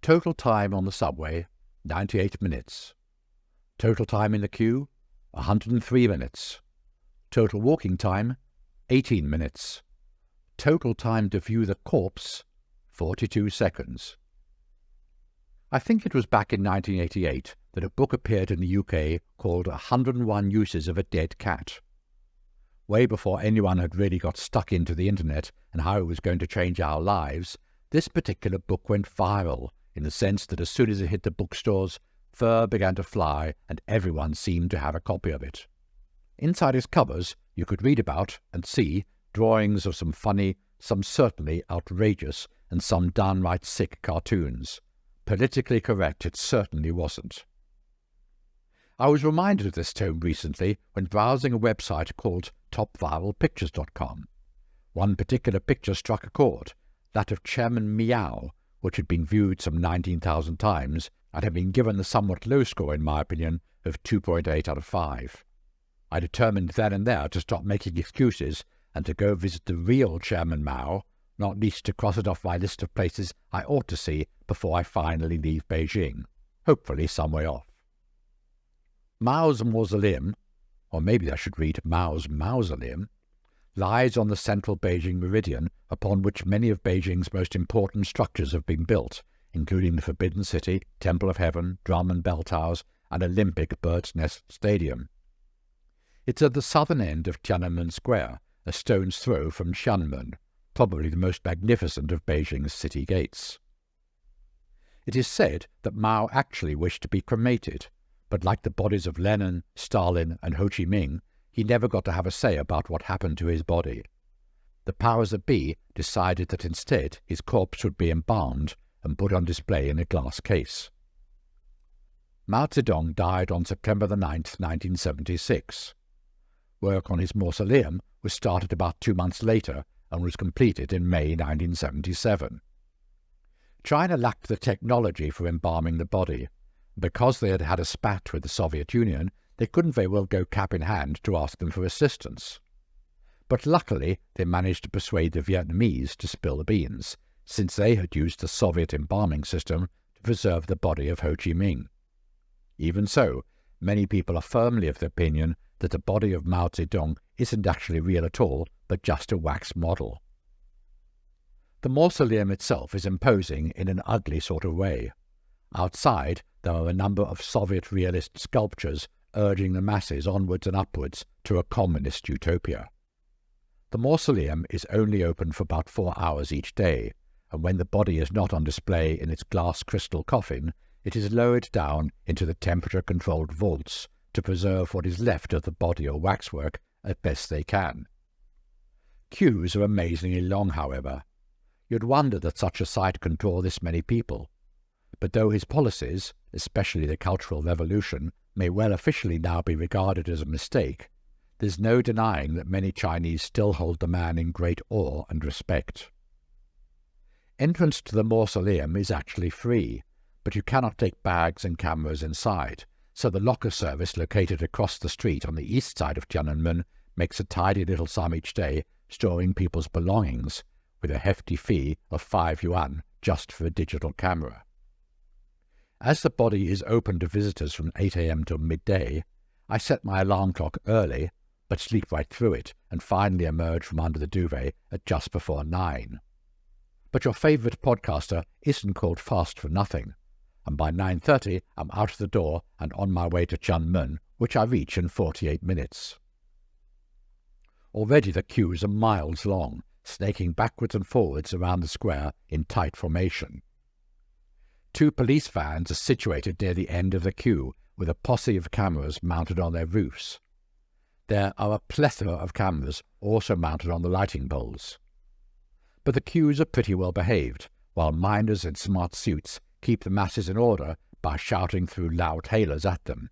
Total time on the subway, 98 minutes. Total time in the queue, 103 minutes. Total walking time, 18 minutes. Total time to view the corpse, 42 seconds. I think it was back in 1988 that a book appeared in the UK called 101 Uses of a Dead Cat. Way before anyone had really got stuck into the internet and how it was going to change our lives, this particular book went viral in the sense that as soon as it hit the bookstores, fur began to fly and everyone seemed to have a copy of it. Inside its covers, you could read about and see drawings of some funny, some certainly outrageous, and some downright sick cartoons. Politically correct it certainly wasn't. I was reminded of this tome recently when browsing a website called topviralpictures.com. One particular picture struck a chord, that of Chairman Meow, which had been viewed some 19,000 times and had been given the somewhat low score, in my opinion, of 2.8 out of 5. I determined then and there to stop making excuses and to go visit the real Chairman Mao, not least to cross it off my list of places I ought to see before I finally leave Beijing, hopefully some way off. Mao's Mausoleum, or maybe I should read Mao's Mausoleum, lies on the central Beijing meridian upon which many of Beijing's most important structures have been built, including the Forbidden City, Temple of Heaven, Drum and Bell Towers, and Olympic Bird's Nest Stadium. It's at the southern end of Tiananmen Square, a stone's throw from Xianmen, probably the most magnificent of Beijing's city gates. It is said that Mao actually wished to be cremated, but like the bodies of Lenin, Stalin, and Ho Chi Minh, he never got to have a say about what happened to his body. The powers that be decided that instead his corpse would be embalmed and put on display in a glass case. Mao Zedong died on September the 9th, 1976. Work on his mausoleum was started about 2 months later and was completed in May 1977. China lacked the technology for embalming the body. Because they had had a spat with the Soviet Union, they couldn't very well go cap in hand to ask them for assistance. But luckily they managed to persuade the Vietnamese to spill the beans, since they had used the Soviet embalming system to preserve the body of Ho Chi Minh. Even so, many people are firmly of the opinion that the body of Mao Zedong isn't actually real at all, but just a wax model. The mausoleum itself is imposing in an ugly sort of way. Outside, there are a number of Soviet realist sculptures urging the masses onwards and upwards to a communist utopia. The mausoleum is only open for about 4 hours each day, and when the body is not on display in its glass crystal coffin, it is lowered down into the temperature-controlled vaults to preserve what is left of the body or waxwork as best they can. Queues are amazingly long, however. You'd wonder that such a sight can draw this many people. But though his policies, especially the Cultural Revolution, may well officially now be regarded as a mistake, there's no denying that many Chinese still hold the man in great awe and respect. Entrance to the mausoleum is actually free, but you cannot take bags and cameras inside, so the locker service located across the street on the east side of Tiananmen makes a tidy little sum each day storing people's belongings, with a hefty fee of 5 yuan just for a digital camera. As the body is open to visitors from 8 a.m. till midday, I set my alarm clock early, but sleep right through it and finally emerge from under the duvet at just before 9. But your favourite podcaster isn't called fast for nothing, and by 9:30 I'm out of the door and on my way to Tiananmen, which I reach in 48 minutes. Already the queues are miles long, snaking backwards and forwards around the square in tight formation. 2 police vans are situated near the end of the queue, with a posse of cameras mounted on their roofs. There are a plethora of cameras also mounted on the lighting poles. But the queues are pretty well behaved, while minders in smart suits keep the masses in order by shouting through loud hailers at them.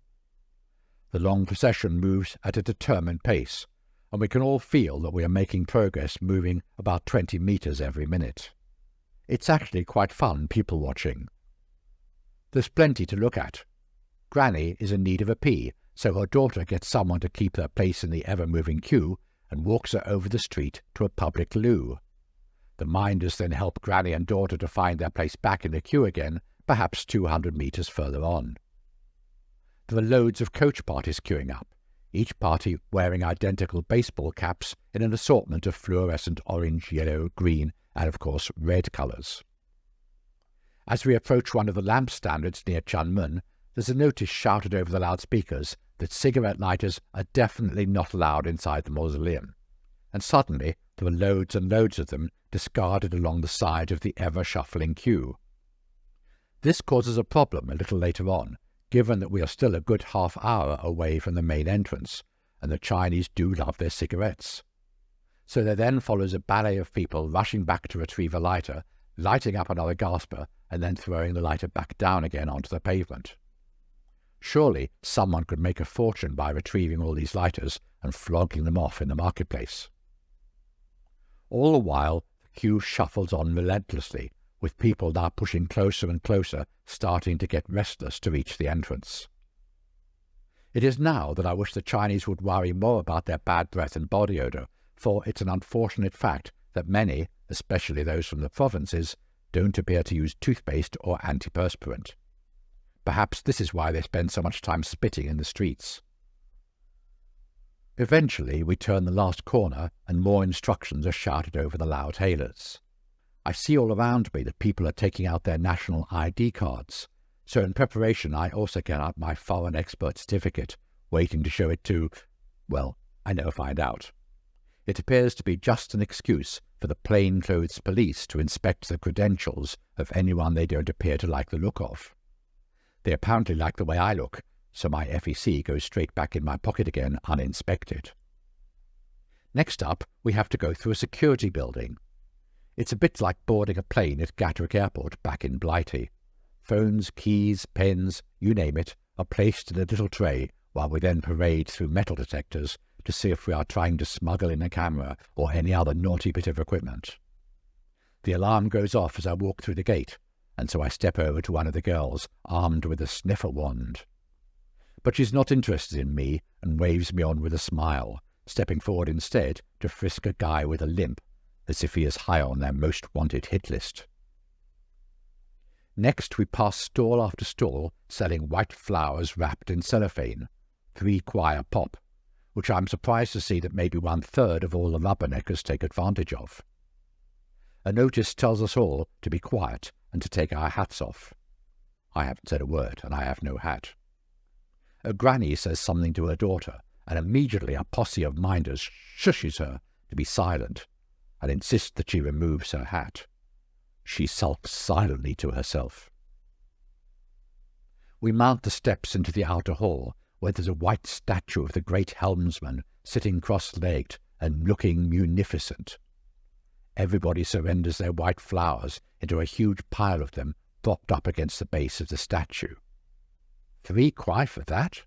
The long procession moves at a determined pace, and we can all feel that we are making progress, moving about 20 meters every minute. It's actually quite fun people-watching. There's plenty to look at. Granny is in need of a pee, so her daughter gets someone to keep her place in the ever-moving queue and walks her over the street to a public loo. The minders then help Granny and daughter to find their place back in the queue again perhaps 200 metres further on. There are loads of coach parties queuing up, each party wearing identical baseball caps in an assortment of fluorescent orange, yellow, green, and of course red colours. As we approach one of the lamp standards near Chunmun, there's a notice shouted over the loudspeakers that cigarette lighters are definitely not allowed inside the mausoleum, and suddenly there are loads and loads of them discarded along the side of the ever-shuffling queue. This causes a problem a little later on, given that we are still a good half hour away from the main entrance, and the Chinese do love their cigarettes. So there then follows a ballet of people rushing back to retrieve a lighter, lighting up another gasper, and then throwing the lighter back down again onto the pavement. Surely someone could make a fortune by retrieving all these lighters and flogging them off in the marketplace. All the while, the queue shuffles on relentlessly, with people now pushing closer and closer, starting to get restless to reach the entrance. It is now that I wish the Chinese would worry more about their bad breath and body odour, for it's an unfortunate fact that many, especially those from the provinces, don't appear to use toothpaste or antiperspirant. Perhaps this is why they spend so much time spitting in the streets. Eventually we turn the last corner and more instructions are shouted over the loud hailers. I see all around me that people are taking out their national ID cards, so in preparation I also get out my foreign expert certificate, waiting to show it to, well, I never find out. It appears to be just an excuse for the plain-clothes police to inspect the credentials of anyone they don't appear to like the look of. They apparently like the way I look, so my FEC goes straight back in my pocket again uninspected. Next up, we have to go through a security building. It's a bit like boarding a plane at Gatwick Airport back in Blighty. Phones, keys, pens, you name it, are placed in a little tray while we then parade through metal detectors to see if we are trying to smuggle in a camera or any other naughty bit of equipment. The alarm goes off as I walk through the gate, and so I step over to one of the girls, armed with a sniffer wand. But she's not interested in me and waves me on with a smile, stepping forward instead to frisk a guy with a limp, as if he is high on their most wanted hit list. Next we pass stall after stall selling white flowers wrapped in cellophane, 3 kwai a pop, which I'm surprised to see that maybe 1/3 of all the rubberneckers take advantage of. A notice tells us all to be quiet and to take our hats off. I haven't said a word, and I have no hat. A granny says something to her daughter, and immediately a posse of minders shushes her to be silent, and insists that she removes her hat. She sulks silently to herself. We mount the steps into the outer hall, where there's a white statue of the great helmsman sitting cross-legged and looking munificent. Everybody surrenders their white flowers into a huge pile of them propped up against the base of the statue. 3 kwai for that?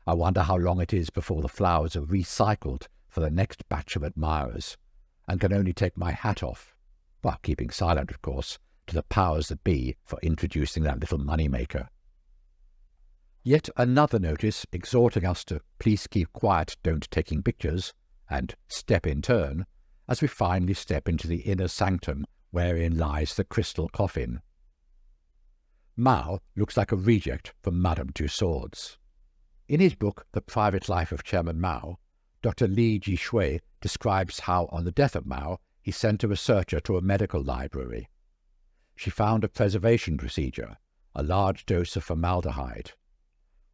I wonder how long it is before the flowers are recycled for the next batch of admirers, and can only take my hat off, while keeping silent, of course, to the powers that be for introducing that little money-maker. Yet another notice exhorting us to please keep quiet, don't taking pictures, and step in turn, as we finally step into the inner sanctum wherein lies the crystal coffin. Mao looks like a reject from Madame Tussauds. In his book The Private Life of Chairman Mao, Dr. Li Jishui describes how, on the death of Mao, he sent a researcher to a medical library. She found a preservation procedure, a large dose of formaldehyde.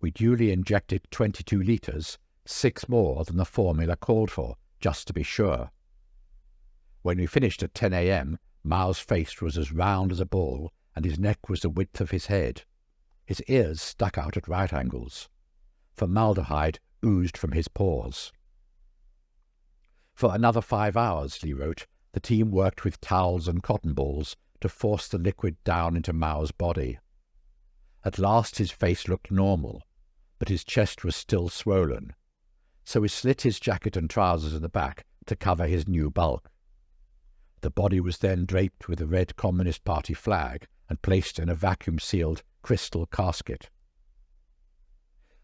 We duly injected 22 litres, 6 more than the formula called for, just to be sure. When we finished at 10 a.m., Mao's face was as round as a ball, and his neck was the width of his head. His ears stuck out at right angles. Formaldehyde oozed from his pores. For another 5 hours, Li wrote, the team worked with towels and cotton balls to force the liquid down into Mao's body. At last his face looked normal, but his chest was still swollen, so we slit his jacket and trousers in the back to cover his new bulk. The body was then draped with the Red Communist Party flag and placed in a vacuum-sealed crystal casket.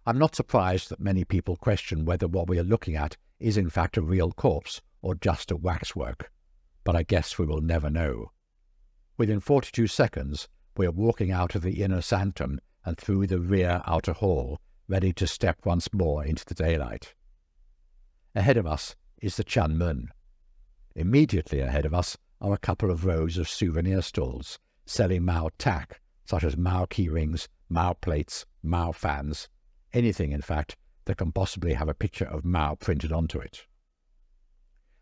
I'm not surprised that many people question whether what we are looking at is in fact a real corpse or just a waxwork, but I guess we will never know. Within 42 seconds, We're walking out of the inner sanctum and through the rear outer hall, ready to step once more into the daylight. Ahead of us is the Chanmun. Immediately ahead of us are a couple of rows of souvenir stalls selling Mao tack, such as Mao key rings, Mao plates, Mao fans, anything, in fact, that can possibly have a picture of Mao printed onto it.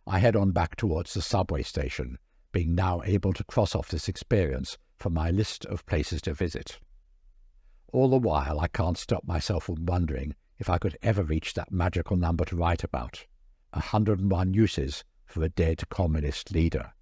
I head on back towards the subway station, being now able to cross off this experience from my list of places to visit. All the while, I can't stop myself from wondering if I could ever reach that magical number to write about, 101 uses for a dead communist leader.